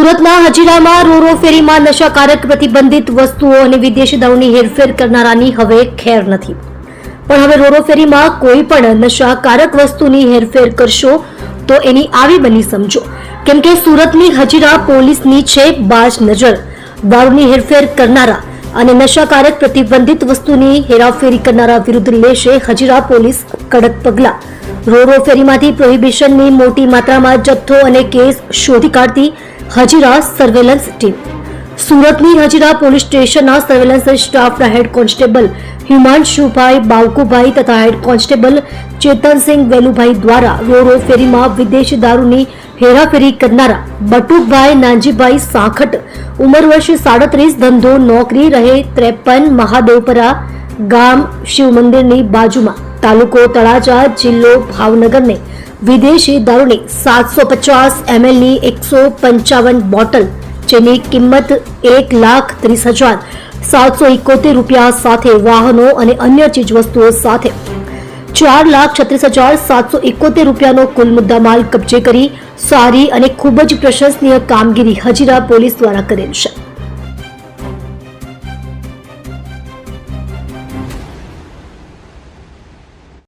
સુરતના હજીરામાં રોરો ફેરીમાં નશાકારક પ્રતિબંધિત વસ્તુઓ અને વિદેશી દારૂની હેરફેર કરનારાની હવે ખેર નથી. પણ હવે રોરો ફેરીમાં કોઈ પણ નશાકારક વસ્તુની હેરફેર કરશો તો એની આવી બની સમજો, કેમ કે સુરતની હજીરા પોલીસની છે બાજ નજર. દારૂની હેરફેર કરનારા અને નશાકારક પ્રતિબંધિત વસ્તુની હેરાફેરી કરનારા વિરુદ્ધ લેશે હજીરા પોલીસ કડક પગલાં. રોરો ફેરીમાંથી પ્રોહિબિશનની મોટી માત્રામાં જથ્થો અને કેસ શોધી કાઢતી હજીરા સર્વેલન્સ ટીમ. સુરતની હજીરા પોલીસ સ્ટેશનના સર્વેલન્સ સ્ટાફના હેડ કોન્સ્ટેબલ હિમાંશુભાઈ બાવકુભાઈ તથા હેડ કોન્સ્ટેબલ ચેતનસિંહ વેલુભાઈ દ્વારા રોરો ફેરીમાં વિદેશી દારૂની હેરાફેરી કરનારા બટુકભાઈ નાનજીભાઈ સાંખટ, ઉંમર વર્ષ 37, ધંધો નોકરી, રહે 53, મહાદેવપરા ગામ, શિવ મંદિરની બાજુમાં, તાલુકો તળાજા, જિલ્લો ભાવનગરને વિદેશી દારૂની 750 mlની 155 બોટલ, જેની કિંમત 1,30,771 રૂપિયા સાથે વાહનો અને અન્ય ચીજવસ્તુઓ સાથે 4,36,771 રૂપિયાનો કુલ મુદ્દામાલ કબજે કરી સારી અને ખૂબ જ પ્રશંસનીય કામગીરી હજીરા પોલીસ દ્વારા કરેલ છે.